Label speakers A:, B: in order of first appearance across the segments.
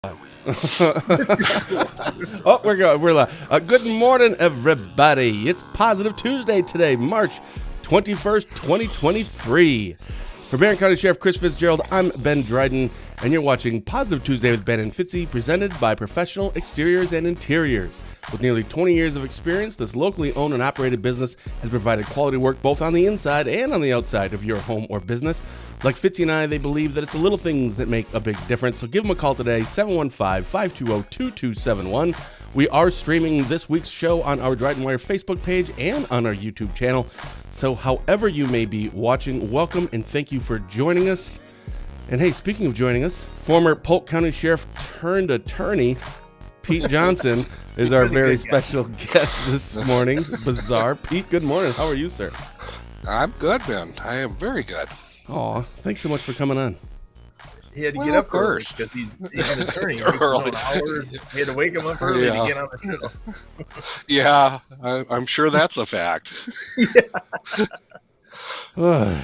A: Oh, we're going. We're live. Good morning, everybody. It's Positive Tuesday today, March 21st, 2023. For Polk County Sheriff Chris Fitzgerald, I'm Ben Dryden, and you're watching Positive Tuesday with Ben and Fitzy, presented by Professional Exteriors and Interiors. With nearly 20 years of experience, this locally owned and operated business has provided quality work both on the inside and on the outside of your home or business. Like Fitzy and I, they believe that it's the little things that make a big difference. So give them a call today, 715-520-2271. We are streaming this week's show on our Dryden Wire Facebook page and on our YouTube channel. So however you may be watching, welcome and thank you for joining us. And hey, speaking of joining us, former Polk County Sheriff turned attorney, Pete Johnson, is our very special guest this morning. Bizarre. Pete, good morning. How are you, sir?
B: I'm good, Ben. I am very good.
A: Aw, thanks so much for coming on.
C: He had to get up first because he's an attorney. He had to wake him up early to get on the show.
B: Yeah, I'm sure that's a fact. Well,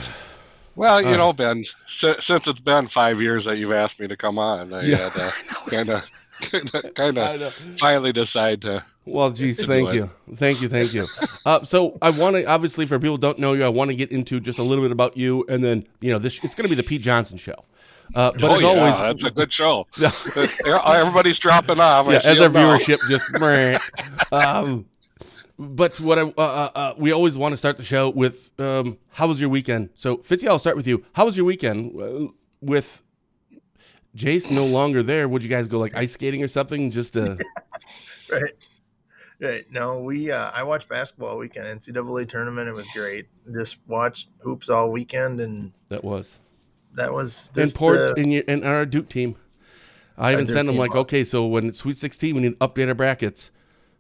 B: you know, Ben, since it's been 5 years that you've asked me to come on, I had to kind of finally decide to.
A: Well, geez, thank you. So I want to, obviously, for people who don't know you, I want to get into just a little bit about you, and then, you know, it's going to be the Pete Johnson show. But as always,
B: that's a good show. Everybody's dropping off.
A: Yeah, as our viewership just. But what we always want to start the show with, how was your weekend? So, Fitzy, I'll start with you. How was your weekend with Jace no longer there? Would you guys go like ice skating or something? Just to...
C: Right. No, I watched basketball all weekend, NCAA tournament. It was great. Just watched hoops all weekend, and
A: that was
C: just
A: in our Duke team. I even sent them like, okay, so when it's Sweet 16, we need to update our brackets.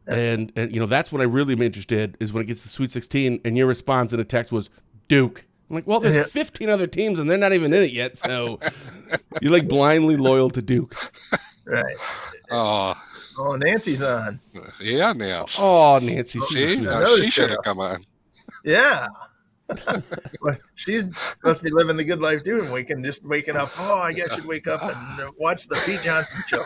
A: And you know, that's what I really am interested is when it gets to Sweet 16, and your response in a text was Duke. I'm like, well, there's 15 other teams, and they're not even in it yet, so you're like blindly loyal to Duke.
C: Right.
B: Oh,
C: Nancy's on.
B: Yeah, Nancy.
A: Oh, Nancy.
B: She should have come on.
C: Yeah. Well, she must be living the good life too, and waking up. Oh, I guess you'd wake up and watch the Pete Johnson show.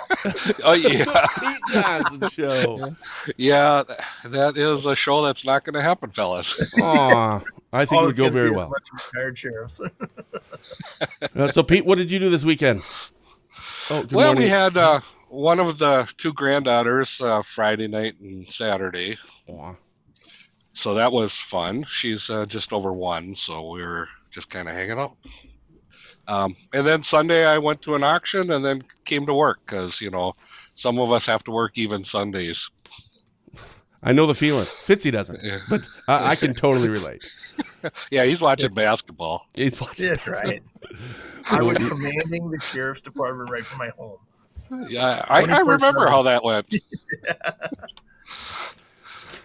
B: Oh yeah,
A: Pete Johnson show.
B: Yeah, that is a show that's not going to happen, fellas.
A: Aw, I think it would go very well.
C: Retired sheriffs.
A: So, Pete, what did you do this weekend?
B: Oh, good morning. We had one of the two granddaughters Friday night and Saturday.
A: Aww.
B: So that was fun. She's just over 1, so we were just kind of hanging out. And then Sunday I went to an auction and then came to work because, you know, some of us have to work even Sundays.
A: I know the feeling. Fitzy doesn't, but I can totally relate.
B: Yeah, he's watching basketball.
A: He's watching.
C: Yeah, right. I was commanding the sheriff's department right from my home.
B: Yeah, I remember how that went.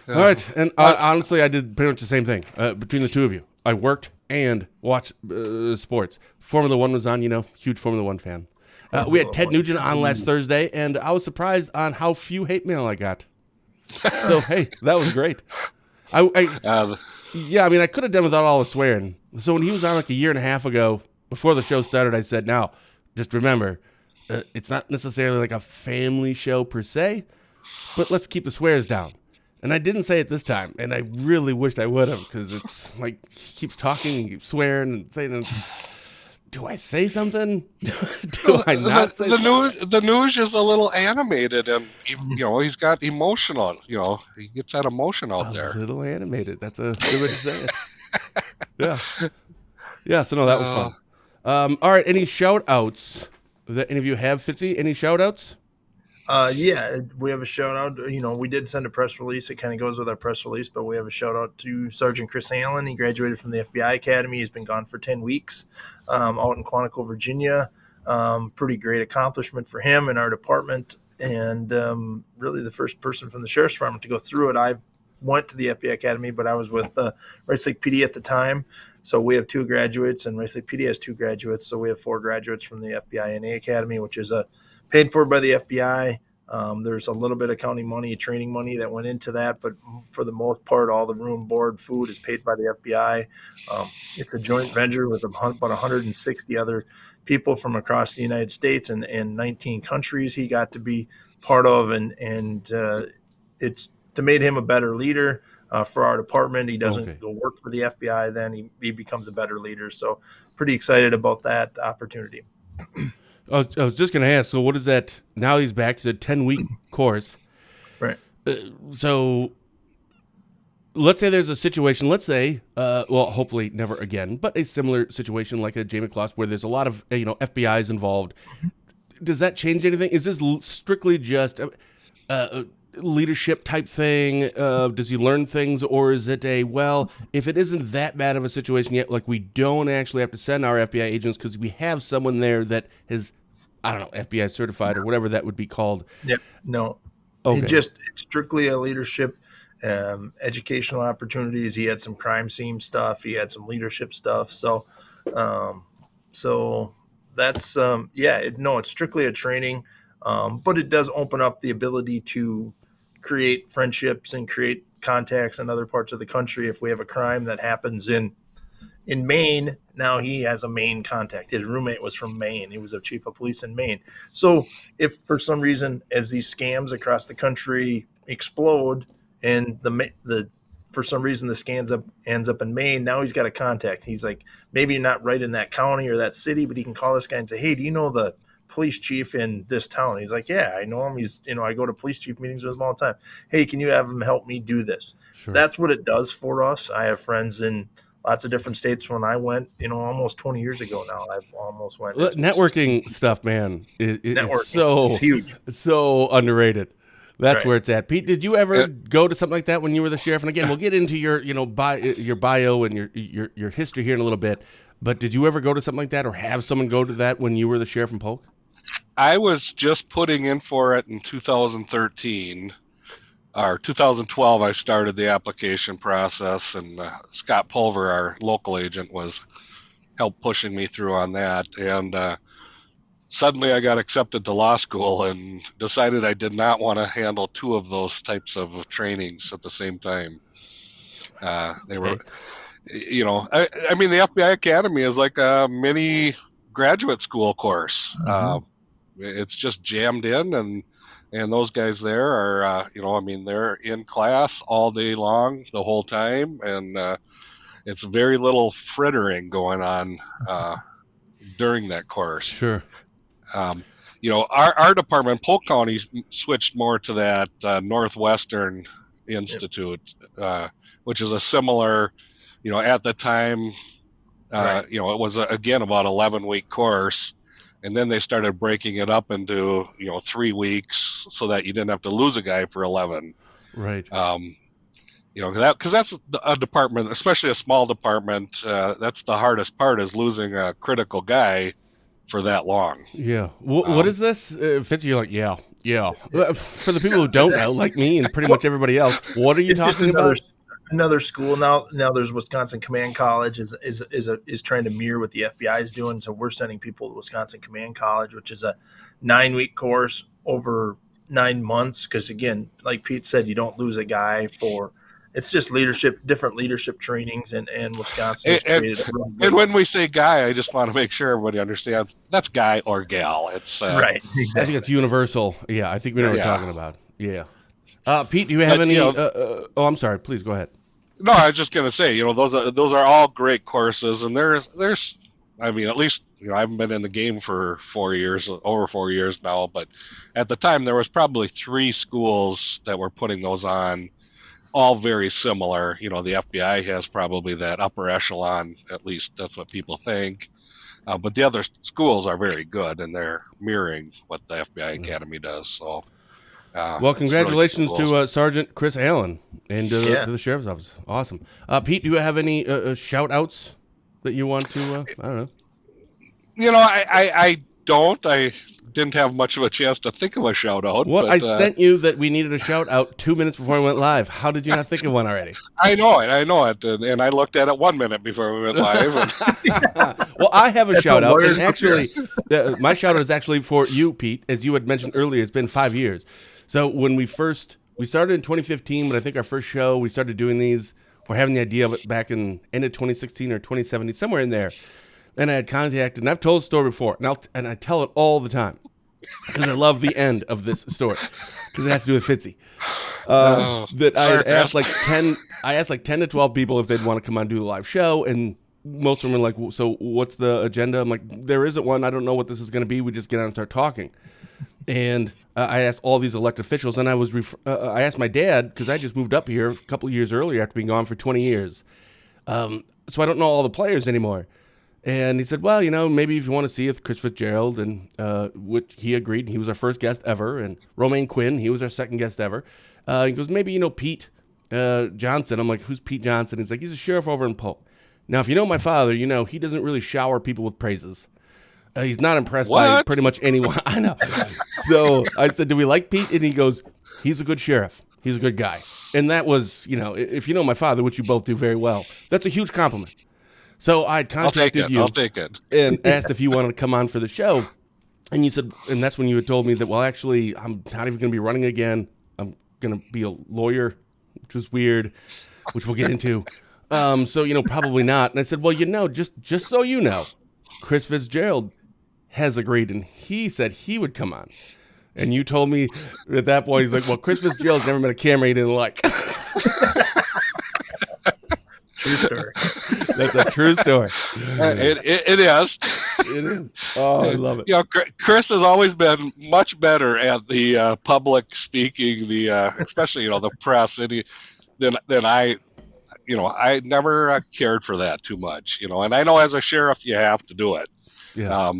A: All right, and honestly, I did pretty much the same thing between the two of you. I worked and watched sports. Formula One was on, you know, huge Formula One fan. We had Ted Nugent on last Thursday, and I was surprised on how few hate mail I got. So, hey, that was great. I mean, I could have done without all the swearing. So when he was on like a year and a half ago, before the show started, I said, now, just remember, it's not necessarily like a family show per se, but let's keep the swears down. And I didn't say it this time, and I really wished I would have, because it's like he keeps talking and keeps swearing and saying, do I say something? Do I not say something?
B: The news is a little animated, and, you know, he's got emotional, you know, he gets that emotion out there.
A: A little animated. That's a good way to say it. Yeah. Yeah, so no, that was fun. All right, any shout-outs that any of you have, Fitzy? Any shout-outs?
C: Yeah, we have a shout out. You know, we did send a press release. It kind of goes with our press release, but we have a shout out to Sergeant Chris Allen. He graduated from the FBI Academy. He's been gone for 10 weeks out in Quantico, Virginia. Pretty great accomplishment for him and our department, and really the first person from the Sheriff's Department to go through it. I went to the FBI Academy, but I was with Rice Lake PD at the time. So we have 2 graduates, and Rice Lake PD has 2 graduates. So we have 4 graduates from the FBI NA Academy, which is paid for by the FBI. There's a little bit of county money, training money that went into that, but for the most part, all the room, board, food is paid by the FBI. It's a joint venture with about 160 other people from across the United States and 19 countries he got to be part of, and it's made him a better leader for our department. He doesn't go work for the FBI, then he becomes a better leader. So pretty excited about that opportunity.
A: I was just going to ask, so what is that? Now he's back. It's a 10-week course.
C: Right.
A: So let's say there's a situation, let's say, well, hopefully never again, but a similar situation like a Jamie Kloss where there's a lot of, FBI's involved. Does that change anything? Is this strictly just a leadership type thing? Does he learn things, or is it if it isn't that bad of a situation yet, like we don't actually have to send our FBI agents because we have someone there that is, I don't know, FBI certified or whatever that would be called?
C: Yep. No.
A: Okay.
C: It's strictly a leadership, educational opportunities. He had some crime scene stuff. He had some leadership stuff. So that's, it's strictly a training, but it does open up the ability to create friendships and create contacts in other parts of the country. If we have a crime that happens in Maine, now he has a Maine contact. His roommate was from Maine. He was a chief of police in Maine. So if for some reason, as these scams across the country explode and for some reason the scam ends up in Maine, now he's got a contact. He's like, maybe not right in that county or that city, but he can call this guy and say, hey, do you know the police chief in this town? He's like, yeah, I know him. He's, I go to police chief meetings with him all the time. Hey, can you have him help me do this?
A: Sure.
C: That's what it does for us. I have friends in lots of different states. When I went, almost 20 years ago now, I've almost went.
A: Networking stuff, man,
C: it's
A: huge. It's so underrated. That's
C: right.
A: Where it's at. Pete, did you ever go to something like that when you were the sheriff? And again, we'll get into your, your bio and your history here in a little bit. But did you ever go to something like that, or have someone go to that when you were the sheriff in Polk?
B: I was just putting in for it in 2013 or 2012. I started the application process, and Scott Pulver, our local agent, was helped pushing me through on that. And suddenly I got accepted to law school and decided I did not want to handle two of those types of trainings at the same time. They were, I mean, the FBI Academy is like a mini graduate school course. Mm-hmm. It's just jammed in, and those guys there are, they're in class all day long, the whole time, and it's very little frittering going on during that course.
A: Sure.
B: Our department, Polk County, switched more to that Northwestern Institute, which is a similar, at the time, right. It was, again, about 11-week course. And then they started breaking it up into, 3 weeks so that you didn't have to lose a guy for 11.
A: Right.
B: Because that's a department, especially a small department. That's the hardest part, is losing a critical guy for that long.
A: Yeah. What is this? Fitzy, you're like, yeah. For the people who don't know, like me and pretty much everybody else, what are you talking about?
C: Another school now. There's Wisconsin Command College is trying to mirror what the FBI is doing. So we're sending people to Wisconsin Command College, which is a 9-week course over 9 months. Because again, like Pete said, you don't lose a guy for. It's just different leadership trainings, and Wisconsin.
B: And when we say guy, I just want to make sure everybody understands that's guy or gal. It's
C: right.
A: Exactly. I think it's universal. Yeah, I think we know what you're talking about. Yeah. Pete, do you have any? I'm sorry. Please go ahead.
B: No, I was just going to say, those are all great courses, and there's, I mean, at least, I haven't been in the game for over 4 years now, but at the time there was probably 3 schools that were putting those on, all very similar. The FBI has probably that upper echelon, at least that's what people think. But the other schools are very good, and they're mirroring what the FBI Academy does. So,
A: well, congratulations really cool. To Sergeant Chris Allen and to the Sheriff's Office. Awesome. Pete, do you have any shout-outs that you want to, I don't know.
B: I don't. I didn't have much of a chance to think of a shout out.
A: Well,
B: but,
A: I sent you that we needed a shout out 2 minutes before we went live. How did you not think of one already?
B: I know it, and I looked at it 1 minute before we went live. And
A: Well, I have a
C: That's
A: shout
C: a
A: out,
C: lawyer's
A: and actually, my shout out is actually for you, Pete. As you had mentioned earlier, it's been 5 years. So when we started in 2015, but I think our first show we started doing these, or having the idea of it back in end of 2016 or 2017, somewhere in there. And I had contacted, and I've told the story before, and I tell it all the time because I love the end of this story because it has to do with Fitzy. That I had asked like 10 to 12 people if they'd want to come on and do the live show, and most of them were like, well, so what's the agenda? I'm like, there isn't one. I don't know what this is going to be. We just get on and start talking. And I asked all these elected officials, and I asked my dad, because I just moved up here a couple of years earlier after being gone for 20 years. So I don't know all the players anymore. And he said, well, maybe if you want to see if Chris Fitzgerald, and which he agreed, he was our first guest ever, and Romaine Quinn, he was our second guest ever. He goes, maybe, Pete Johnson. I'm like, who's Pete Johnson? He's like, he's a sheriff over in Polk. Now, if you know my father, he doesn't really shower people with praises. He's not impressed by pretty much anyone. I know. So I said, do we like Pete? And he goes, he's a good sheriff. He's a good guy. And that was, if you know my father, which you both do very well, that's a huge compliment. So I contacted you.
B: I'll take it.
A: And asked if you wanted to come on for the show. And you said, and that's when you had told me that, well, actually, I'm not even going to be running again. I'm going to be a lawyer, which was weird, which we'll get into. So, probably not. And I said, well, just so you know, Chris Fitzgerald has agreed, and he said he would come on. And you told me at that point, he's like, well, Chris Fitzgerald's never met a camera he didn't like.
C: True story.
A: That's a true story.
B: It is.
A: It is. Oh, I love it.
B: Chris has always been much better at the public speaking, especially the press, than I. I never cared for that too much. And I know as a sheriff you have to do it.
A: Yeah.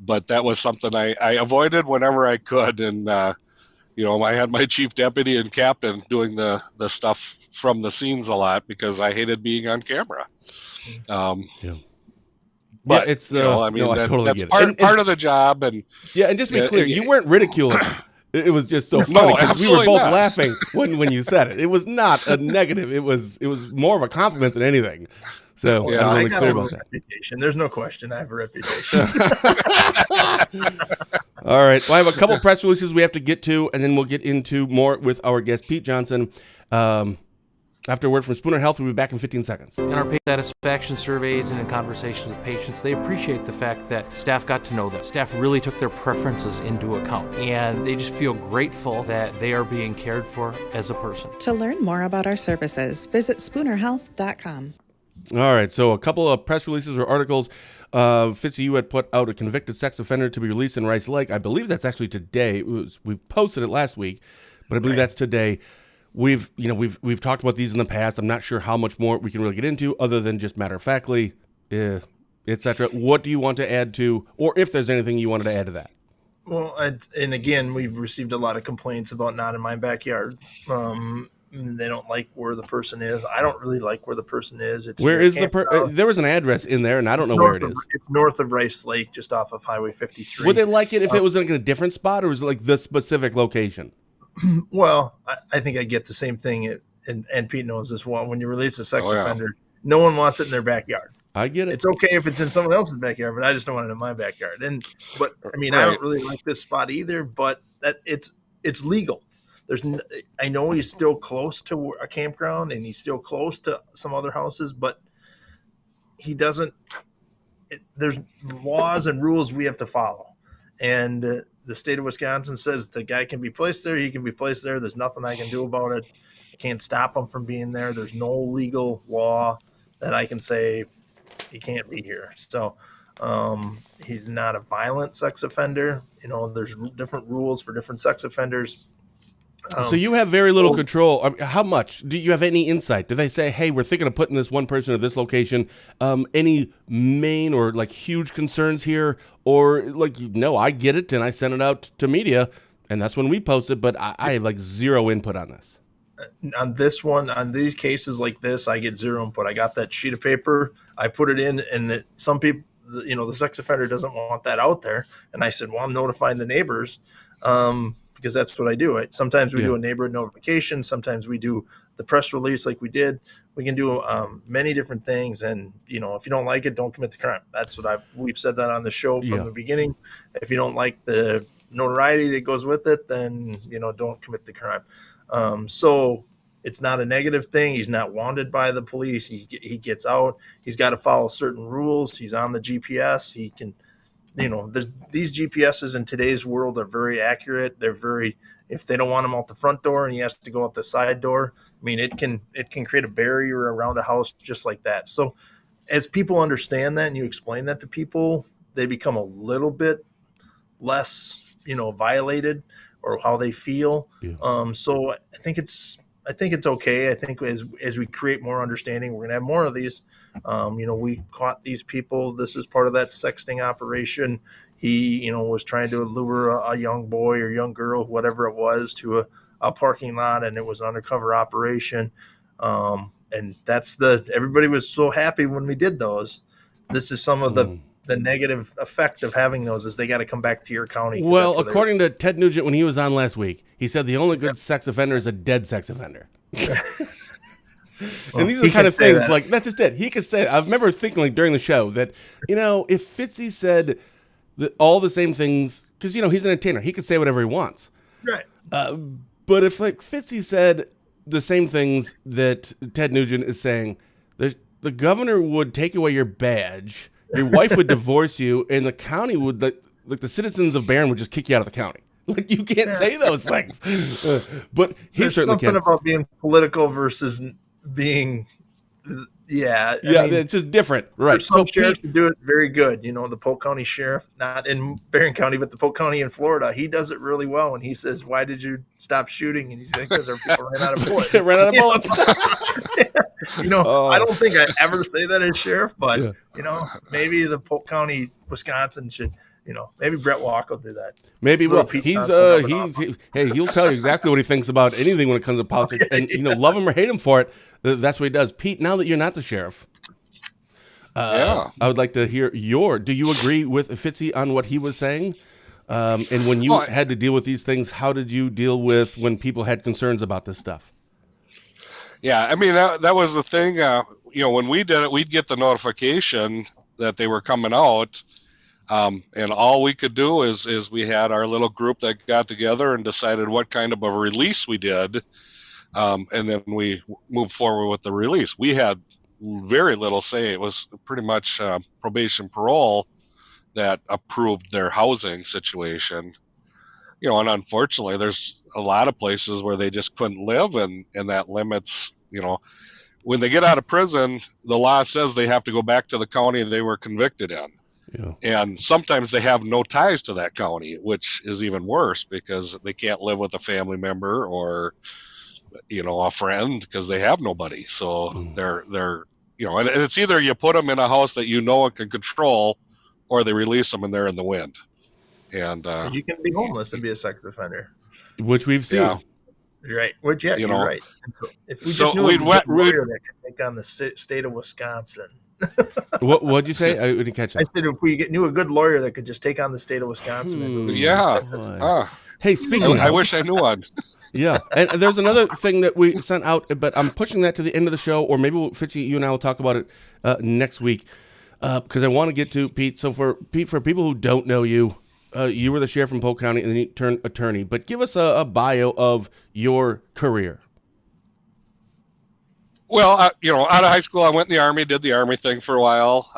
B: But that was something I avoided whenever I could, and I had my chief deputy and captain doing the stuff from the scenes a lot because I hated being on camera.
A: Yeah.
B: But
A: it's
B: I totally
A: that's
B: get it. Part of the job, and
A: and just to be clear, you weren't ridiculing him. It was just so funny because we were both laughing when you said it. It was not a negative. It was more of a compliment than anything. So I'm really clear about that.
C: Reputation. There's no question I have a reputation.
A: All right. Well, I have a couple press releases we have to get to, and then we'll get into more with our guest, Pete Johnson. After a word from Spooner Health, we'll be back in 15 seconds.
D: In our patient satisfaction surveys and in conversations with patients, they appreciate the fact that staff got to know them. Staff really took their preferences into account, and they just feel grateful that they are being cared for as a person.
E: To learn more about our services, visit spoonerhealth.com.
A: All right, so a couple of press releases or articles. Fitzy, you had put out a convicted sex offender to be released in Rice Lake. I believe that's actually today. We posted it last week, but I believe that's today. We've talked about these in the past. I'm not sure how much more we can really get into other than just matter-of-factly, etc. What do you want to add to, or if there's anything you wanted to add to that?
C: Well, and again, we've received a lot of complaints about not in my backyard. They don't like where the person is. I don't really like where the person is.
A: Where is the there was an address in there, and I don't know where it is.
C: It's north of Rice Lake, just off of Highway 53.
A: Would they like it if it was in a different spot, or was it like the specific location?
C: Well, I think I get the same thing, and Pete knows this one. When you release a sex offender, no one wants it in their backyard.
A: I get it.
C: It's okay if it's in someone else's backyard, but I just don't want it in my backyard. But I don't really like this spot either. But that it's legal. I know he's still close to a campground and he's still close to some other houses, but he doesn't. There's laws and rules we have to follow, and the state of Wisconsin says the guy can be placed there. He can be placed there. There's nothing I can do about it. I can't stop him from being there. There's no legal law that I can say he can't be here. So he's not a violent sex offender. There's different rules for different sex offenders.
A: So you have very little control. How much? Do you have any insight? Do they say, hey, we're thinking of putting this one person at this location? Any main or huge concerns here? Or I get it and I send it out to media and that's when we post it, but I have zero input on this.
C: On this one, on these cases like this, I get zero input. I got that sheet of paper. I put it in, and some people, the sex offender doesn't want that out there. And I said, well, I'm notifying the neighbors, because that's what I do. Sometimes we do a neighborhood notification. Sometimes we do the press release like we did. We can do many different things. And, if you don't like it, don't commit the crime. That's what we've said that on the show from the beginning. If you don't like the notoriety that goes with it, then, don't commit the crime. So it's not a negative thing. He's not wanted by the police. He gets out. He's got to follow certain rules. He's on the GPS. He can, these GPSs in today's world are very accurate. They're if they don't want him out the front door and he has to go out the side door, I mean, it can create a barrier around a house just like that. So as people understand that and you explain that to people, they become a little bit less, violated or how they feel. Yeah. So I think it's okay. I think as we create more understanding, we're going to have more of these. We caught these people. This is part of that sexting operation. He, was trying to lure a young boy or young girl, whatever it was, to a parking lot, and it was an undercover operation. And everybody was so happy when we did those. This is some of the negative effect of having those is they got to come back to your county.
A: Well, according to Ted Nugent, when he was on last week, he said the only good sex offender is a dead sex offender. And these are the kind of things that's just it. He could say, I remember thinking during the show that, if Fitzy said all the same things, because, he's an entertainer, he could say whatever he wants.
C: Right.
A: But if Fitzy said the same things that Ted Nugent is saying, the governor would take away your badge, your wife would divorce you, and the county would, the citizens of Barron would just kick you out of the county. You can't say those things. But
C: there's something about being political versus being,
A: it's just different, right?
C: Some sheriffs do it very good. The Polk County Sheriff, not in Barron County, but the Polk County in Florida, he does it really well. And he says, "Why did you stop shooting?" And he's like, "Because our people ran out of bullets."
A: Ran out of bullets.
C: I don't think I ever say that as sheriff, but maybe the Polk County, Wisconsin should. Maybe Brett Walk will do that.
A: Maybe he'll tell you exactly what he thinks about anything when it comes to politics, and love him or hate him for it. That's what he does. Pete, now that you're not the sheriff, I would like to hear do you agree with Fitzy on what he was saying? And when you had to deal with these things, how did you deal with when people had concerns about this stuff?
B: Yeah, I mean, that was the thing. When we did it, we'd get the notification that they were coming out. And all we could do is we had our little group that got together and decided what kind of a release we did. And then we moved forward with the release. We had very little say. It was pretty much probation parole that approved their housing situation. And unfortunately, there's a lot of places where they just couldn't live, and that limits, when they get out of prison, the law says they have to go back to the county they were convicted in. Yeah. And sometimes they have no ties to that county, which is even worse because they can't live with a family member or, a friend because they have nobody. So they're and it's either you put them in a house that and can control, or they release them and they're in the wind. And
C: you can be homeless and be a sex offender,
A: which we've seen.
C: Yeah. Right. Which you're right. So if we just knew a lawyer that could take on the state of Wisconsin.
A: What'd you say? I didn't catch that.
C: I said if we knew a good lawyer that could just take on the state of Wisconsin.
A: Hey, speaking
B: I wish I knew one.
A: Yeah, and there's another thing that we sent out, but I'm pushing that to the end of the show, or maybe Fitzy, you and I will talk about it next week, because I want to get to Pete. So for people who don't know you, you were the sheriff in Polk County and then you turned attorney, but give us a bio of your career.
B: Well, out of high school, I went in the Army, did the Army thing for a while,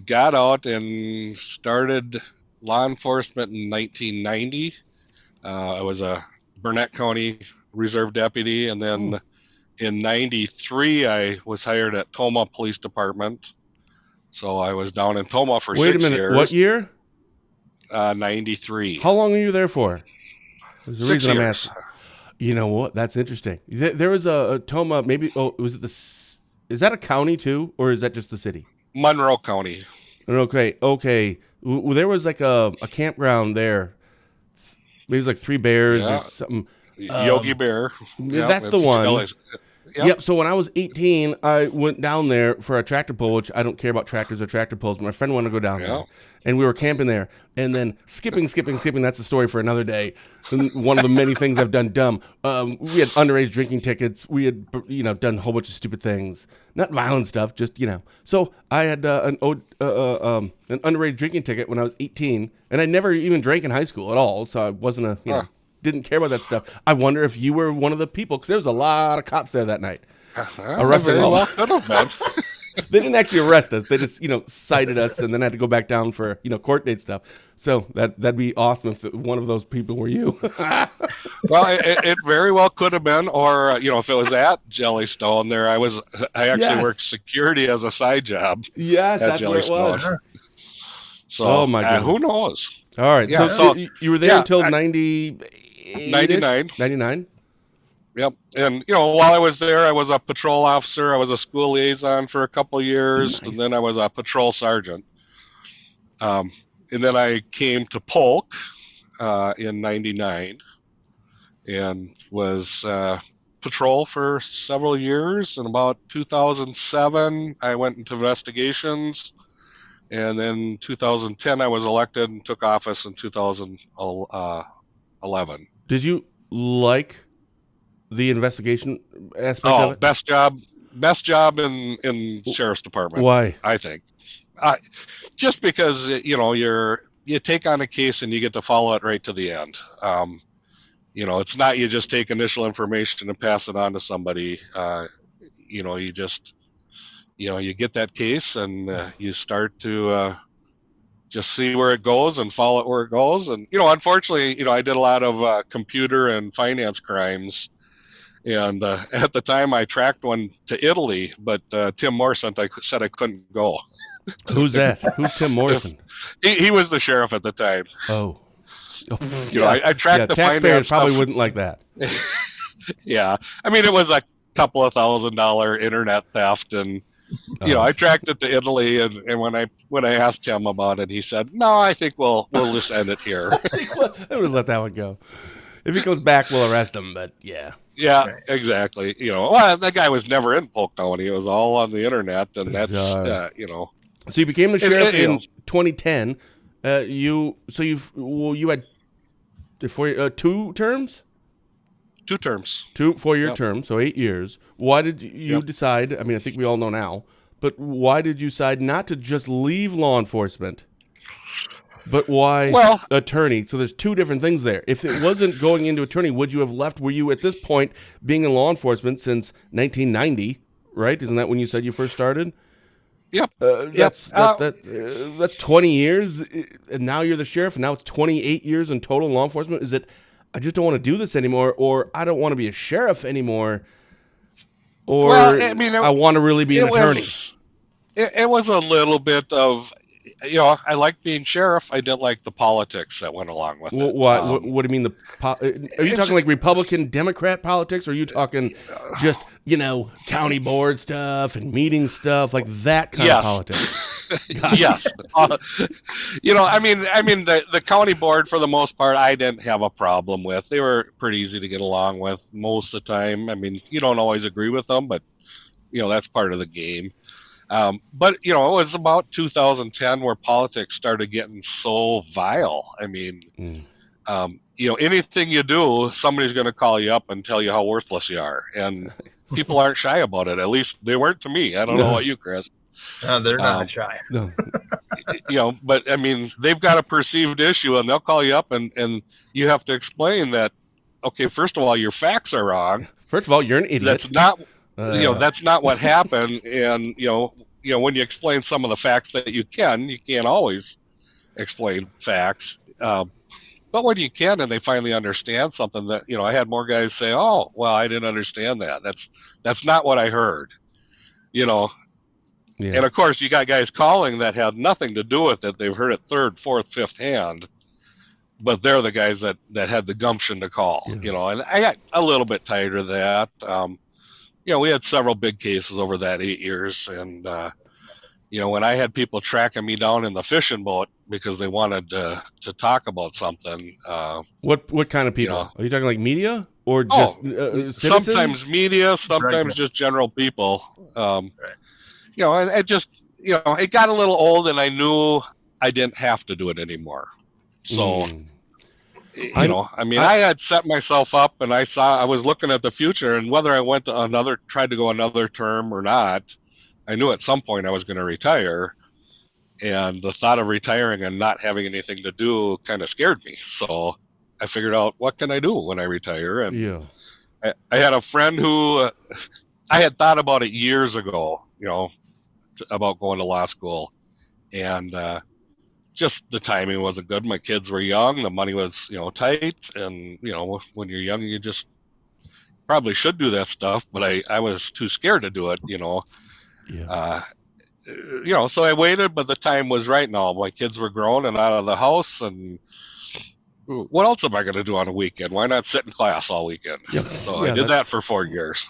B: got out and started law enforcement in 1990. I was a Burnett County Reserve Deputy, and then in 93, I was hired at Tomah Police Department. So I was down in Tomah for 6 years.
A: Wait a minute, what year?
B: 93.
A: How long were you there for?
B: There's a reason 6 years. I'm asking.
A: You know what? That's interesting. There was a Tomah, maybe, was it is that a county too, or is that just the city?
B: Monroe County.
A: Okay. There was like a campground there. Maybe it was like Three Bears or something.
B: Yogi Bear.
A: That's the one. Yep. So when I was 18, I went down there for a tractor pull, which I don't care about tractors or tractor pulls. But my friend wanted to go down there, and we were camping there. And then skipping. That's a story for another day. And one of the many things I've done dumb. We had underage drinking tickets. We had done a whole bunch of stupid things, not violent stuff, just So I had an underage drinking ticket when I was 18, and I never even drank in high school at all. So I wasn't didn't care about that stuff. I wonder if you were one of the people, because there was a lot of cops there that night. Arresting all. They didn't actually arrest us. They just, cited us and then had to go back down for, court date stuff. So that'd be awesome if one of those people were you.
B: Well, it very well could have been, or if it was at Jellystone, I actually worked security as a side job.
A: Yes, that's what it was.
B: So,
A: oh my goodness.
B: Who knows?
A: All right,
B: yeah,
A: so you were there until 99.
B: 99. Yep. And, while I was there, I was a patrol officer. I was a school liaison for a couple years, and then I was a patrol sergeant. And then I came to Polk in 99 and was patrol for several years. In about 2007, I went into investigations. And then 2010, I was elected and took office in 2011.
A: Did you like the investigation aspect of it?
B: Best job in sheriff's department.
A: Why?
B: I think, just because you take on a case and you get to follow it right to the end. It's not you just take initial information and pass it on to somebody. You just you get that case and you start to just see where it goes and follow it where it goes. And unfortunately, I did a lot of computer and finance crimes. And at the time, I tracked one to Italy, but Tim Morrison said I couldn't go.
A: Who's that? Who's Tim Morrison?
B: He was the sheriff at the time.
A: Oh.
B: I tracked the finance
A: probably
B: stuff.
A: Wouldn't like that.
B: Yeah. I mean, it was a couple of $1,000 internet theft, and I tracked it to Italy, and when I asked him about it, he said, "No, I think we'll just end it here."
A: I would let that one go. If he comes back, we'll arrest him. But yeah.
B: Yeah, exactly. That guy was never in Polk County. It was all on the internet, and that's
A: So you became the sheriff in 2010. You had 2 terms.
B: 2 terms.
A: 2 4-year terms, so 8 years. Why did you decide? I mean, I think we all know now, but why did you decide not to just leave law enforcement? But why attorney? So there's 2 different things there. If it wasn't going into attorney, would you have left? Were you at this point being in law enforcement since 1990? Right? Isn't that when you said you first started?
B: Yep.
A: That's 20 years, and now you're the sheriff, and now it's 28 years in total in law enforcement. Is it? I just don't want to do this anymore, or I don't want to be a sheriff anymore, or I want to really be an attorney.
B: It was a little bit of. I liked being sheriff. I didn't like the politics that went along with it.
A: What do you mean? Are you talking like Republican, Democrat politics, or are you talking just county board stuff and meeting stuff, like that kind of politics?
B: Yes. I mean, the county board for the most part, I didn't have a problem with. They were pretty easy to get along with most of the time. I mean, you don't always agree with them, but that's part of the game. But it was about 2010 where politics started getting so vile. I mean, anything you do, somebody's going to call you up and tell you how worthless you are, and people aren't shy about it. At least they weren't to me. I don't know about you, Chris.
C: No, they're not shy.
A: No.
B: But I mean, they've got a perceived issue, and they'll call you up, and you have to explain that. Okay, first of all, your facts are wrong.
A: First of all, you're an idiot.
B: That's not. That's not what happened, and when you explain some of the facts that you can't always explain facts. But when you can, and they finally understand something that I had more guys say, "Oh, well, I didn't understand that. That's not what I heard," Yeah. And of course, you got guys calling that had nothing to do with it. They've heard it 3rd, 4th, 5th hand, but they're the guys that had the gumption to call. And I got a little bit tired of that. We had several big cases over that 8 years, and when I had people tracking me down in the fishing boat because they wanted to talk about something.
A: What kind of people? Are you talking like media or just citizens?
B: Sometimes media, sometimes
C: Right.
B: just general people.
C: Right.
B: And it just, it got a little old, and I knew I didn't have to do it anymore. So, I had set myself up, and I was looking at the future, and whether I tried to go another term or not, I knew at some point I was going to retire. And the thought of retiring and not having anything to do kind of scared me. So I figured out, what can I do when I retire? And I had a friend who I had thought about it years ago, about going to law school. And just the timing wasn't good. My kids were young. The money was, tight. And, when you're young, you just probably should do that stuff. But I was too scared to do it, so I waited, but the time was right now. My kids were grown and out of the house, and what else am I going to do on a weekend? Why not sit in class all weekend? So I did that for 4 years.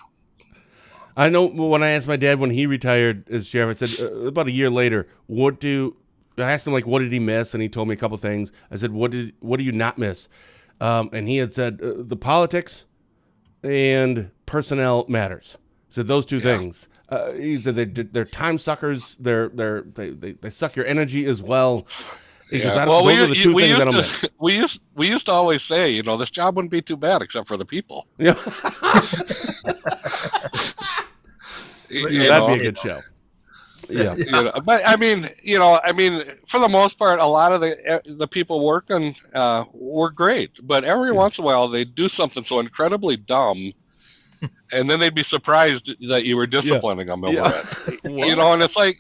A: I know when I asked my dad when he retired as sheriff, I said about a year later, I asked him what did he miss, and he told me a couple things. I said, what do you not miss? And he had said the politics and personnel matters. So those two things. He said they're time suckers. They suck your energy as well. Because those are the two things I don't miss.
B: We used to always say, this job wouldn't be too bad except for the people.
A: Yeah. That'd be a good show. Yeah.
B: But I mean, for the most part, a lot of the people working were great. But every once in a while, they do something so incredibly dumb, and then they'd be surprised that you were disciplining them over it. And it's like,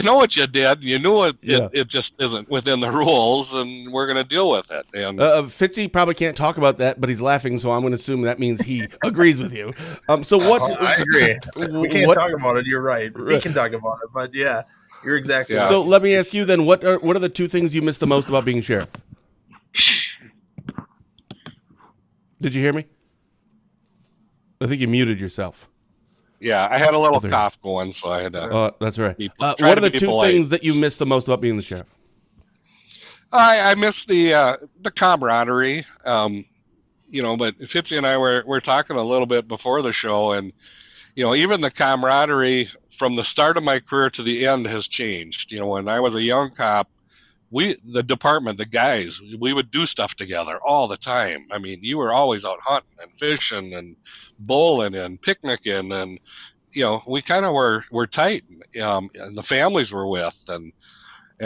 B: what you did. You knew it just isn't within the rules, and we're going to deal with it. And
A: Fitzy probably can't talk about that, but he's laughing, so I'm going to assume that means he agrees with you. So what?
C: I agree. We can't talk about it. You're right. We can talk about it, but yeah, you're exactly right.
A: So let me ask you then: what are the two things you miss the most about being sheriff? Did you hear me? I think you muted yourself.
B: Yeah, I had a little cough going, so I had to.
A: That's right. What are the two things that you miss the most about being the sheriff?
B: I miss the camaraderie. But Fitzy and I were talking a little bit before the show, and even the camaraderie from the start of my career to the end has changed. When I was a young cop, the department, the guys, we would do stuff together all the time. I mean, you were always out hunting and fishing and bowling and picnicking, and we kind of were tight. And the families were with, and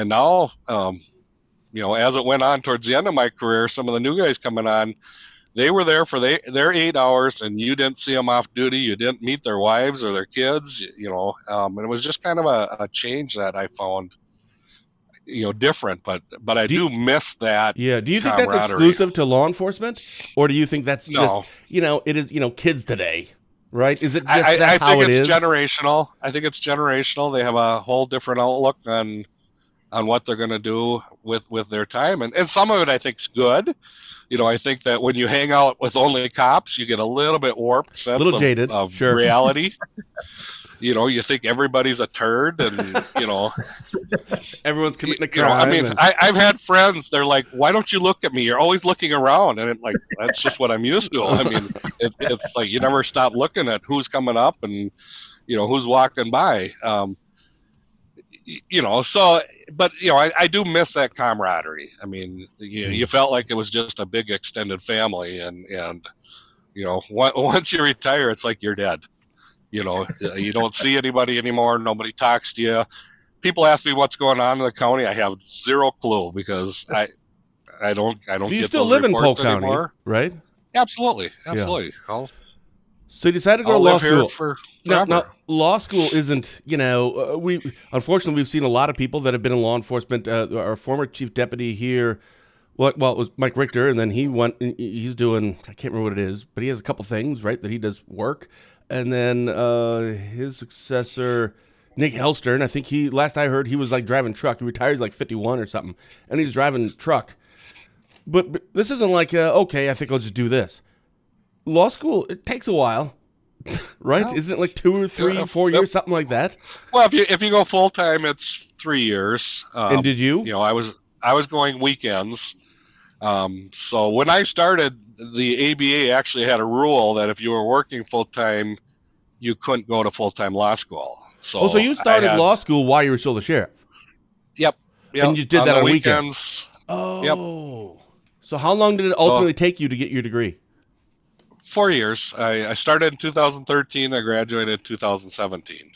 B: now as it went on towards the end of my career, some of the new guys coming on, they were there for their 8 hours, and you didn't see them off duty. You didn't meet their wives or their kids. And it was just kind of a change that I found. Different, but I do miss that.
A: Yeah. Do you think that's exclusive to law enforcement, or do you think that's just it is kids today, right? Is it just
B: I
A: how
B: think
A: it is?
B: Generational. I think it's generational. They have a whole different outlook on what they're going to do with their time, and some of it I think is good. I think that when you hang out with only cops, you get a little bit warped sense
A: jaded,
B: of
A: sure.
B: reality. You think everybody's a turd, and
A: everyone's committing a crime.
B: I've had friends. They're like, "Why don't you look at me? You're always looking around." And that's just what I'm used to. I mean, it's like you never stop looking at who's coming up and who's walking by. So, but I do miss that camaraderie. I mean, you felt like it was just a big extended family, and once you retire, it's like you're dead. You don't see anybody anymore. Nobody talks to you. People ask me what's going on in the county. I have zero clue because I don't.
A: You
B: get
A: still
B: those
A: live in
B: reports
A: Polk County,
B: anymore.
A: right?
B: Absolutely.
A: So you decided to go to law school. Now, law school isn't. Unfortunately we've seen a lot of people that have been in law enforcement. Our former chief deputy here. Well, it was Mike Richter, and then he went. He's doing. I can't remember what it is, but he has a couple things, right? That he does work. And then his successor, Nick Hellstern, I think last I heard, he was driving truck. He retired 51 or something, and he's driving truck. But this isn't okay, I think I'll just do this. Law school, it takes a while right?
B: Well,
A: Isn't it like 2 or 3, 4 years, something like that?
B: Well, if you go full time, it's 3 years.
A: And did you?
B: I was going weekends. So when I started, the ABA actually had a rule that if you were working full time, you couldn't go to full time law school. So
A: So you started law school while you were still the sheriff?
B: Yep.
A: And you did that
B: the
A: on
B: weekends.
A: Oh. So how long did it ultimately take you to get your degree?
B: 4 years. I started in 2013. I graduated in 2017.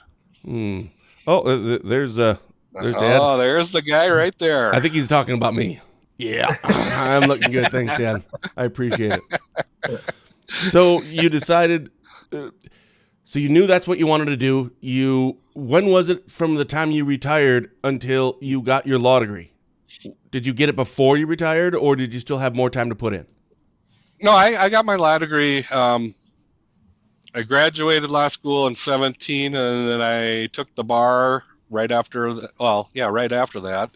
A: Oh, there's Dad.
B: Oh, there's the guy right there.
A: I think he's talking about me. Yeah, I'm looking good. Thanks, Dad. I appreciate it. So you decided, so you knew that's what you wanted to do. When was it from the time you retired until you got your law degree? Did you get it before you retired, or did you still have more time to put in?
B: No, I got my law degree. I graduated law school in 17, and then I took the bar right after. Right after that.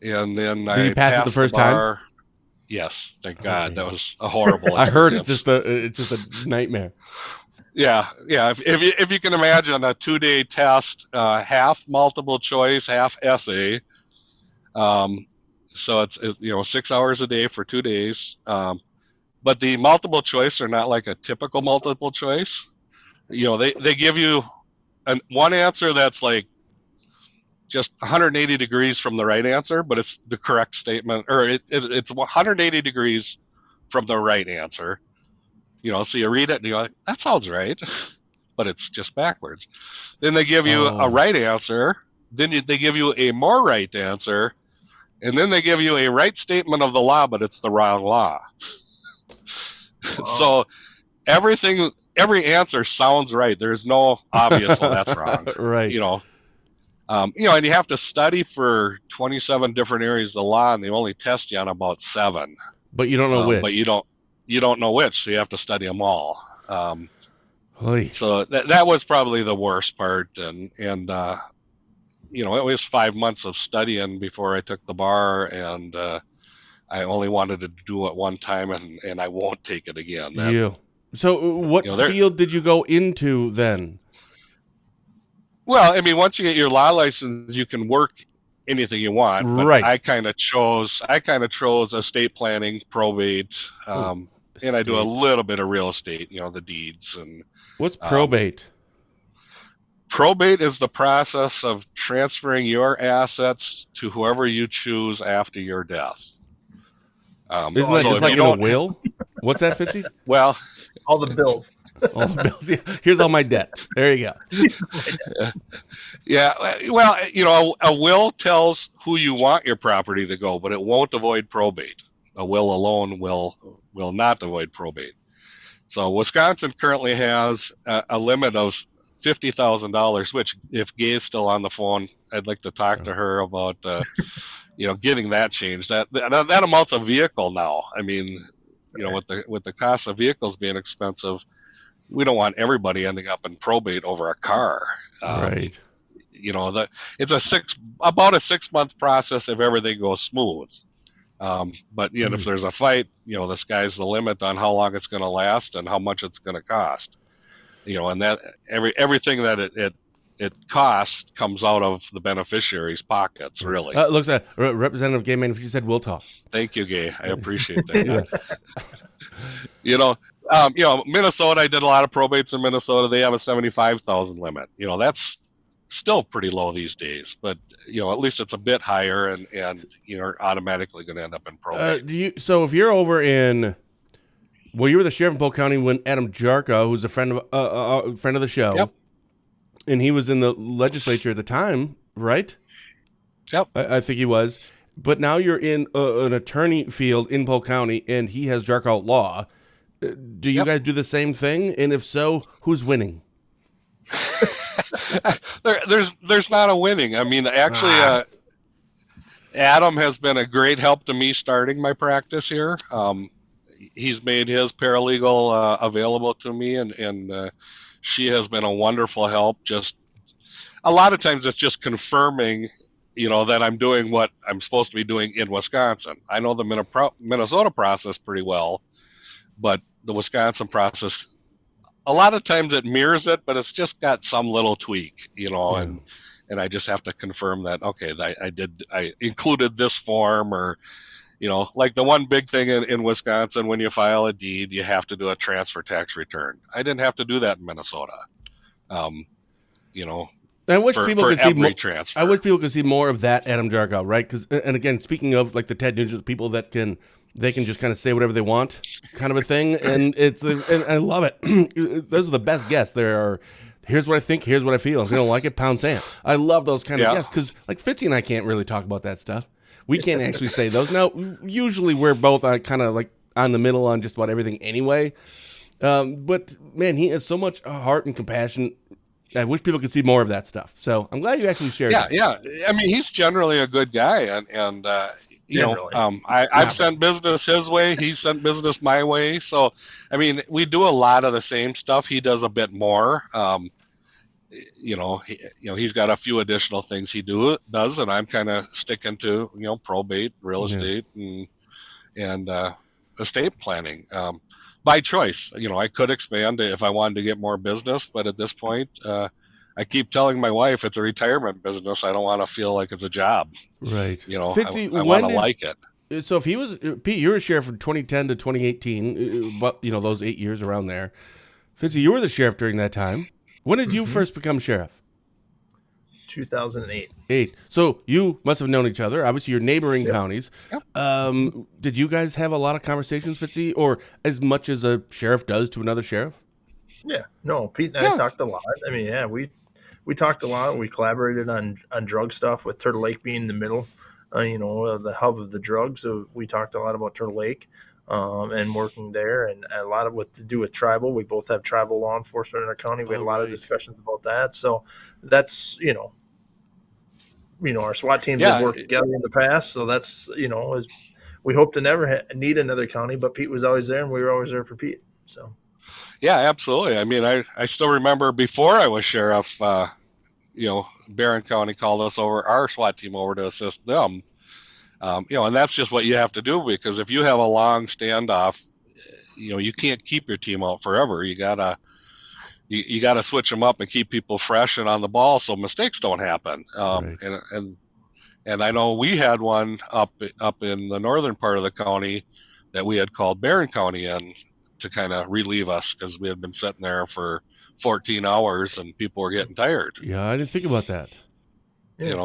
B: And then
A: Did you pass it the first time?
B: Yes, thank God. That was a horrible experience.
A: I heard it's just a nightmare.
B: Yeah. If you can imagine a 2-day test, half multiple choice, half essay. So it's 6 hours a day for 2 days. But the multiple choice are not like a typical multiple choice. They give you one answer that's like just 180 degrees from the right answer, but it's the correct statement, or it's 180 degrees from the right answer. So you read it and you're like, that sounds right, but it's just backwards. Then they give you a right answer. Then they give you a more right answer, and then they give you a right statement of the law, but it's the wrong law. So every answer sounds right. There's no obvious, well, that's wrong.
A: Right.
B: And you have to study for 27 different areas of the law, and they only test you on about 7.
A: But you don't know which.
B: But you don't know which, so you have to study them all. So that was probably the worst part, and it was 5 months of studying before I took the bar, and I only wanted to do it one time, and I won't take it again.
A: So what field did you go into then?
B: Well, I mean, once you get your law license, you can work anything you want. But
A: right.
B: I kind of chose estate planning, probate, and I do a little bit of real estate. The deeds and.
A: What's probate?
B: Probate is the process of transferring your assets to whoever you choose after your death.
A: Isn't that just like in a will? What's that, Fitzy?
B: Well,
C: all the bills.
A: All the bills. Yeah. Here's all my debt. There you go.
B: Yeah. Well, a will tells who you want your property to go, but it won't avoid probate. A will alone will not avoid probate. So Wisconsin currently has a limit of $50,000, which, if Gay's still on the phone, I'd like to talk to her about, getting that changed. That amounts a vehicle now. I mean, with the cost of vehicles being expensive, we don't want everybody ending up in probate over a car.
A: Right.
B: It's about a 6-month process if everything goes smooth. But if there's a fight, the sky's the limit on how long it's going to last and how much it's going to cost. And that everything that it costs comes out of the beneficiary's pockets, really.
A: Looks like Representative Gay Man, if you said we'll talk.
B: Thank you, Gay. I appreciate that. Minnesota, I did a lot of probates in Minnesota. They have a 75,000 limit. That's still pretty low these days, but at least it's a bit higher, and you're automatically going to end up in probate.
A: So if you're over in, you were the sheriff in Polk County when Adam Jarka, who's a friend of the show,
B: yep.
A: And he was in the legislature at the time, right?
B: Yep.
A: I think he was. But now you're in an attorney field in Polk County, and he has Jarka outlaw. Do you guys do the same thing? And if so, who's winning?
B: There's not a winning. I mean, actually, Adam has been a great help to me starting my practice here. He's made his paralegal available to me, and she has been a wonderful help. Just a lot of times it's just confirming, that I'm doing what I'm supposed to be doing in Wisconsin. I know the Minnesota process pretty well, but the Wisconsin process, a lot of times it mirrors it, but it's just got some little tweak,
A: Yeah.
B: and I just have to confirm that, okay, I included this form, or, like the one big thing in Wisconsin, when you file a deed, you have to do a transfer tax return. I didn't have to do that in Minnesota. Um, you know,
A: I wish people
B: for
A: could see
B: every
A: more.
B: transfer.
A: I wish people could see more of that Adam Jarkow, right? Because, and again, speaking of like the Ted Nugent, people that they can just kind of say whatever they want, kind of a thing, and and I love it. Those are the best guests. There are. Here's what I think. Here's what I feel. If you don't like it, pound sand. I love those kind of
B: Yeah.
A: guests because like Fitzy and I can't really talk about that stuff. We can't actually say those. Now, usually we're both kind of like on the middle on just about everything anyway. But man, he has so much heart and compassion. I wish people could see more of that stuff. So I'm glad you actually shared.
B: Yeah,
A: that.
B: yeah. I mean, he's generally a good guy, and
C: Generally.
B: I've sent business his way. He's sent business my way. So, I mean, we do a lot of the same stuff. He does a bit more. He's got a few additional things he does, and I'm kind of sticking to probate, real estate, and estate planning. By choice. I could expand if I wanted to get more business, but at this point, I keep telling my wife it's a retirement business. I don't want to feel like it's a job.
A: Right.
B: Fitzy, I want to like it.
A: So if he was Pete, you were sheriff from 2010 to 2018, but those 8 years around there. Fitzy, you were the sheriff during that time. When did you first become sheriff?
C: 2008.
A: So you must have known each other. Obviously, you're neighboring counties.
B: Yep.
A: Did you guys have a lot of conversations, Fitzy, or as much as a sheriff does to another sheriff?
C: Yeah. No, Pete and I talked a lot. I mean, yeah, we talked a lot. We collaborated on drug stuff, with Turtle Lake being the middle, the hub of the drugs. So we talked a lot about Turtle Lake. And working there, and a lot of what to do with tribal. We both have tribal law enforcement in our county. We had a lot of discussions about that. So that's, our SWAT teams have worked together in the past. So that's, we hope to never need another county, but Pete was always there and we were always there for Pete. So.
B: Yeah, absolutely. I mean, I still remember before I was sheriff, Barron County called us over, our SWAT team over to assist them. And that's just what you have to do, because if you have a long standoff, you can't keep your team out forever. You gotta switch them up and keep people fresh and on the ball so mistakes don't happen.
A: Right.
B: And I know we had one up in the northern part of the county that we had called Barron County in to kind of relieve us, because we had been sitting there for 14 hours and people were getting tired.
A: Yeah, I didn't think about that.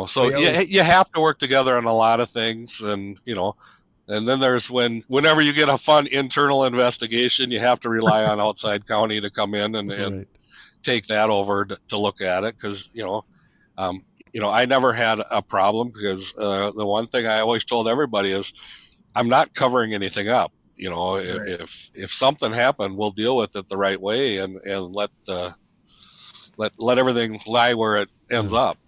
B: So you have to work together on a lot of things, and and then there's whenever you get a fun internal investigation, you have to rely on outside county to come in and take that over to look at it, because I never had a problem, because the one thing I always told everybody is I'm not covering anything up. If something happened, we'll deal with it the right way, and let everything lie where it ends up.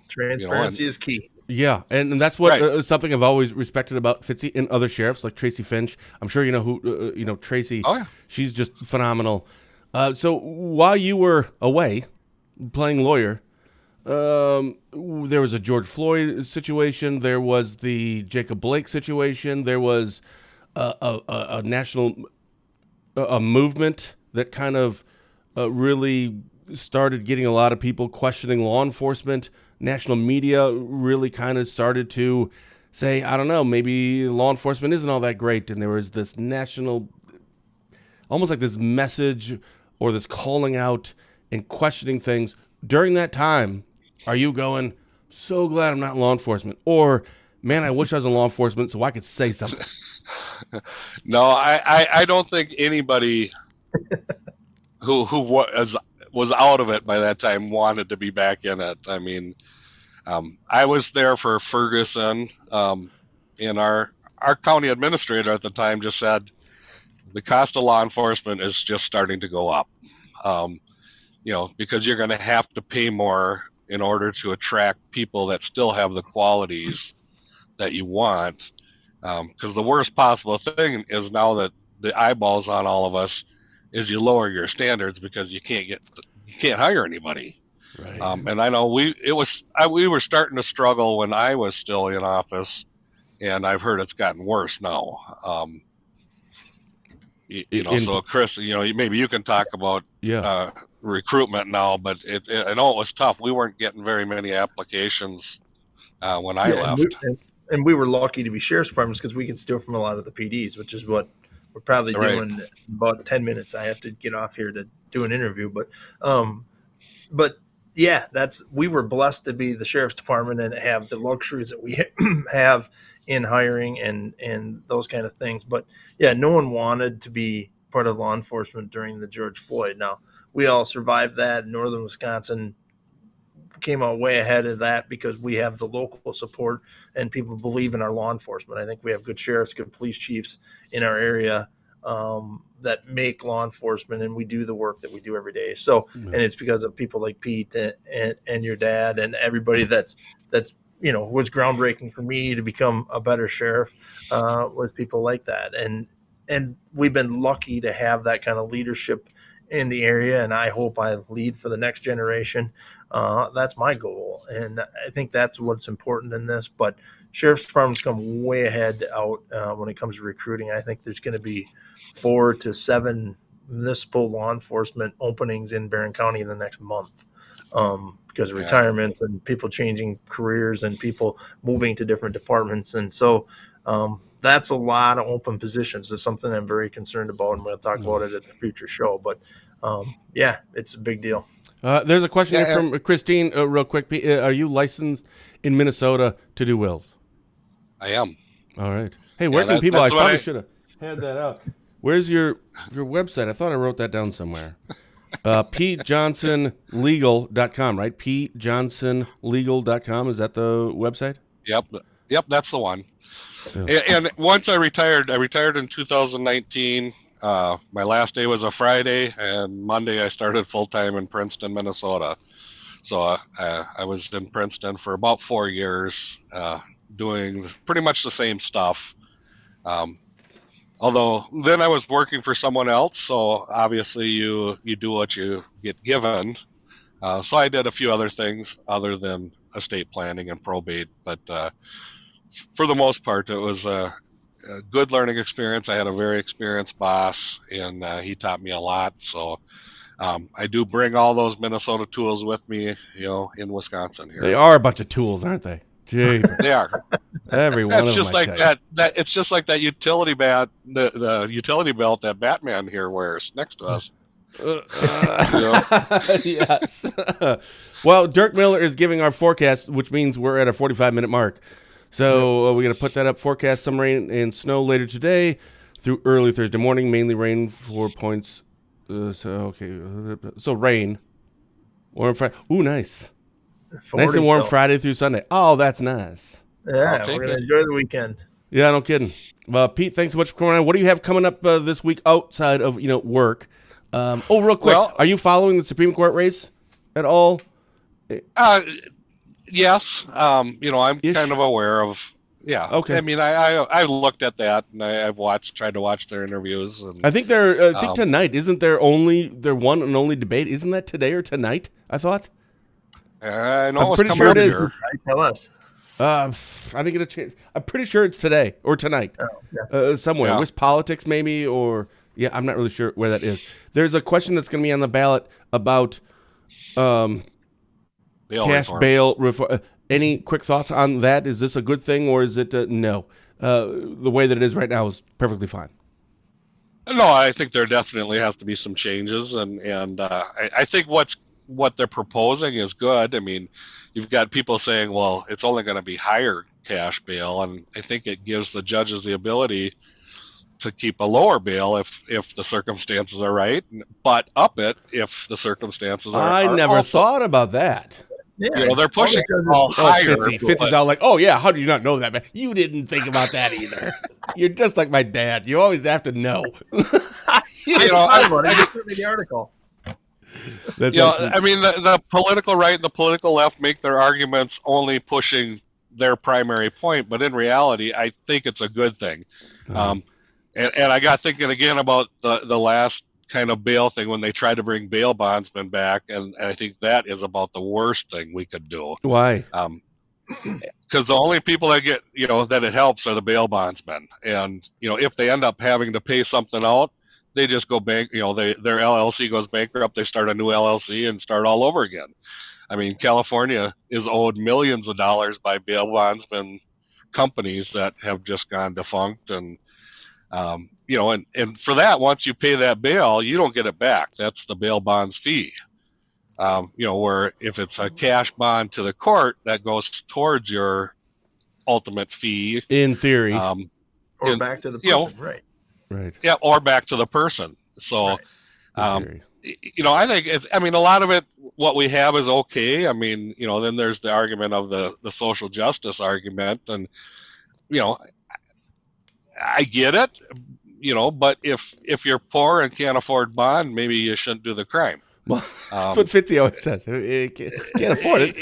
C: Transparency is key.
A: Yeah, and that's what something I've always respected about Fitzy and other sheriffs like Tracy Finch. I'm sure you know who Tracy.
B: Oh yeah,
A: she's just phenomenal. So while you were away playing lawyer, there was a George Floyd situation. There was the Jacob Blake situation. There was a national movement that kind of really started getting a lot of people questioning law enforcement. National media really kind of started to say, I don't know, maybe law enforcement isn't all that great. And there was this national, almost like this message or this calling out and questioning things. During that time, are you going, so glad I'm not in law enforcement? Or, man, I wish I was in law enforcement so I could say something?
B: No, I don't think anybody who was out of it by that time wanted to be back in it. I mean, I was there for Ferguson, and our county administrator at the time just said the cost of law enforcement is just starting to go up, because you're going to have to pay more in order to attract people that still have the qualities that you want. Because the worst possible thing is now that the eyeballs on all of us is you lower your standards because you can't hire anybody.
A: Right.
B: And I know we were starting to struggle when I was still in office, and I've heard it's gotten worse now. So Chris, maybe you can talk about recruitment now, but I know it was tough. We weren't getting very many applications when I left.
C: And we were lucky to be sheriff's departments because we can steal from a lot of the PDs, which is what we're probably doing in about 10 minutes. I have to get off here to do an interview, but yeah, we were blessed to be the sheriff's department and have the luxuries that we have in hiring and those kind of things. But yeah, no one wanted to be part of law enforcement during the George Floyd. Now, we all survived that. Northern Wisconsin came out way ahead of that because we have the local support and people believe in our law enforcement. I think we have good sheriffs, good police chiefs in our area that make law enforcement, and we do the work that we do every day. So, and it's because of people like Pete and your dad and everybody that's was groundbreaking for me to become a better sheriff was people like that. And we've been lucky to have that kind of leadership in the area, and I hope I lead for the next generation. That's my goal, and I think that's what's important in this. But sheriff's departments come way ahead out when it comes to recruiting. I think there's going to be 4 to 7 municipal law enforcement openings in Barron County in the next month because of retirements and people changing careers and people moving to different departments. And so that's a lot of open positions. It's something I'm very concerned about, and we'll talk about it at the future show. But it's a big deal.
A: There's a question here from Christine, real quick. Are you licensed in Minnesota to do wills?
B: I am.
A: All right. Hey, where can people? I probably should have had that out. Where's your website? I thought I wrote that down somewhere. PJohnsonLegal.com, right? PJohnsonLegal.com. Is that the website?
B: Yep, that's the one. Yeah. And once I retired in 2019. My last day was a Friday, and Monday I started full-time in Princeton, Minnesota. So I was in Princeton for about 4 years, doing pretty much the same stuff. Although then I was working for someone else, so obviously you do what you get given. So I did a few other things other than estate planning and probate, but for the most part, it was a good learning experience. I had a very experienced boss, and he taught me a lot. So I do bring all those Minnesota tools with me, in Wisconsin here.
A: They are a bunch of tools, aren't they? Gee,
B: they are.
A: Every one of them.
B: It's just like that. It's just like that utility bat, the utility belt that Batman here wears next to us.
A: Yes. Well, Dirk Miller is giving our forecast, which means we're at a 45-minute mark. So we're going to put that up. Forecast some rain and snow later today through early Thursday morning. Mainly rain, 4 points. So rain. Warm Friday. Ooh, nice. Nice and warm still. Friday through Sunday. Oh, that's nice.
C: Yeah, we're going to enjoy the weekend.
A: Yeah, no kidding. Well, Pete, thanks so much for coming on. What do you have coming up this week outside of work? Real quick, are you following the Supreme Court race at all?
B: Yes. I'm kind of aware of. Yeah.
A: Okay.
B: I mean, I looked at that, and I've tried to watch their interviews. And
A: I think tonight isn't their one and only debate. Isn't that today or tonight? I thought.
B: I know.
A: I'm pretty sure it is.
C: Tell us.
A: I didn't get a chance. I'm pretty sure it's today or tonight. Somewhere. Yeah. With politics, maybe, or I'm not really sure where that is. There's a question that's going to be on the ballot about bail reform. Any quick thoughts on that? Is this a good thing, or is it no? The way that it is right now is perfectly fine.
B: No, I think there definitely has to be some changes, and I think what they're proposing is good. I mean, you've got people saying, well, it's only going to be higher cash bail, and I think it gives the judges the ability to keep a lower bail if the circumstances are right, but up it if the circumstances are.
A: I never thought about that.
B: Yeah, they're pushing all higher.
A: Fitzy's all like, oh yeah, how do you not know that, man? You didn't think about that either. You're just like my dad. You always have to know.
C: I just read the article.
B: I mean, the political right and the political left make their arguments only pushing their primary point, but in reality, I think it's a good thing. And I got thinking again about the last kind of bail thing when they tried to bring bail bondsmen back, and I think that is about the worst thing we could do.
A: Why?
B: Because the only people that get that it helps are the bail bondsmen, and if they end up having to pay something out, they just go bank. Their LLC goes bankrupt. They start a new LLC and start all over again. I mean, California is owed millions of dollars by bail bondsmen companies that have just gone defunct, and and for that, once you pay that bail, you don't get it back. That's the bail bonds fee. Where if it's a cash bond to the court, that goes towards your ultimate fee.
A: In theory.
C: Or back to the person, right.
A: Yeah,
B: or back to the person. So,
A: right.
B: I think a lot of it, what we have is okay. I mean, then there's the argument of the social justice argument, and, I get it, but if you're poor and can't afford bond, maybe you shouldn't do the crime.
A: Well, that's what Fitzy always says. Can't afford it.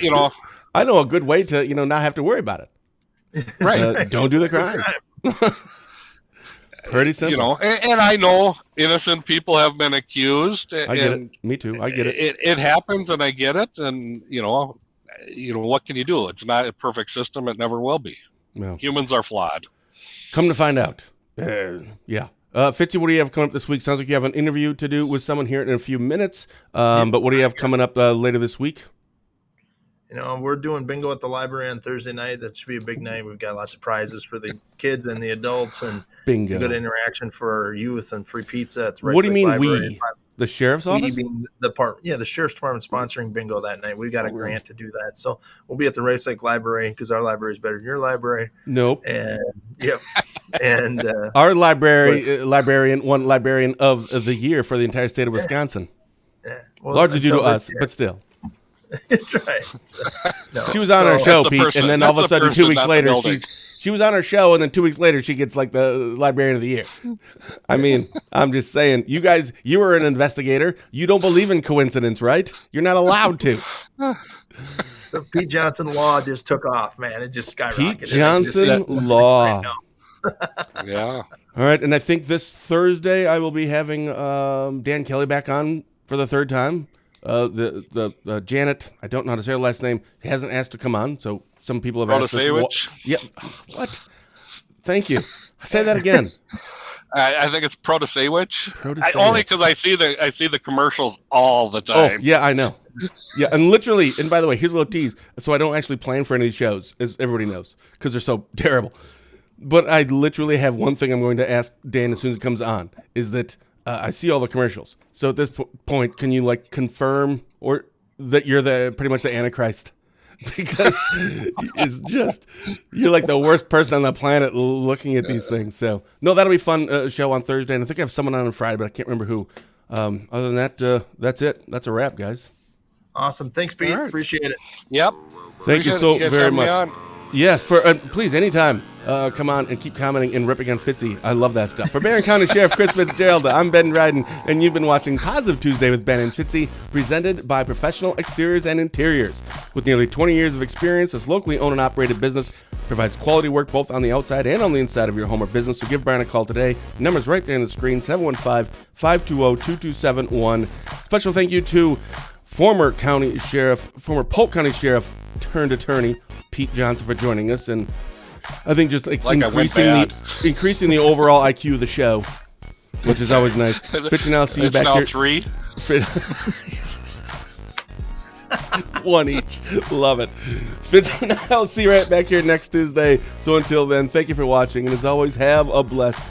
A: I know a good way to, not have to worry about it.
B: Right.
A: Don't do the crime. Pretty simple.
B: And I know innocent people have been accused.
A: I get it. Me too. I get it.
B: It happens, and I get it. And, what can you do? It's not a perfect system. It never will be.
A: Well,
B: humans are flawed.
A: Come to find out. Yeah. Fitzy, what do you have coming up this week? Sounds like you have an interview to do with someone here in a few minutes. But what do you have coming up later this week?
C: We're doing bingo at the library on Thursday night. That should be a big night. We've got lots of prizes for the kids and the adults, and
A: bingo.
C: Good interaction for our youth, and free pizza at the
A: What do you mean
C: library.
A: we? The sheriff's office?
C: The sheriff's department sponsoring bingo that night. We've got a grant to do that. So we'll be at the Rice Lake Library because our library is better than your library.
A: Nope.
C: And yep. And
A: our librarian won librarian of the year for the entire state of Wisconsin.
C: Yeah. Well,
A: largely due to us, but still.
C: That's right. So, no.
A: She was on our show, Pete, and then all of a sudden 2 weeks later, she was on our show, and then 2 weeks later, she gets like the librarian of the year. I mean, I'm just saying, you guys, you were an investigator. You don't believe in coincidence, right? You're not allowed to.
C: The Pete Johnson law just took off, man. It just skyrocketed.
A: Pete Johnson law.
B: Yeah.
A: All right, and I think this Thursday I will be having Dan Kelly back on for the third time. The Janet, I don't know how to say her last name, hasn't asked to come on, so some people have asked us. Yeah, what? Thank you. Say that again.
B: I think it's Protasewicz. Only because I see the commercials all the time.
A: Oh, yeah, I know. Yeah, and literally, and by the way, here's a little tease. So I don't actually plan for any of these shows, as everybody knows, because they're so terrible. But I literally have one thing I'm going to ask Dan as soon as it comes on, is that I see all the commercials. So at this point, can you confirm or that you're pretty much the Antichrist? Because it's just, you're like the worst person on the planet looking at these things. So no, that'll be fun show on Thursday. And I think I have someone on Friday, but I can't remember who. Other than that, that's it. That's a wrap, guys.
C: Awesome. Thanks, Pete. Right. Appreciate it.
B: Yep.
A: Thank you so very much. Yes, please, anytime, come on and keep commenting and ripping on Fitzy. I love that stuff. For Barron County Sheriff Chris Fitzgerald, I'm Ben Dryden, and you've been watching Positive Tuesday with Ben and Fitzy, presented by Professional Exteriors and Interiors. With nearly 20 years of experience, this locally owned and operated business provides quality work both on the outside and on the inside of your home or business. So give Brian a call today. The number's right there on the screen, 715-520-2271. Special thank you to former Polk County Sheriff turned attorney Pete Johnson for joining us, and I think just increasing the overall IQ of the show, which is always nice. Fitzy, now see you back
B: now
A: here.
B: 3.
A: One each. Love it. Fitzy, now I'll see you right back here next Tuesday. So until then, thank you for watching, and as always, have a blessed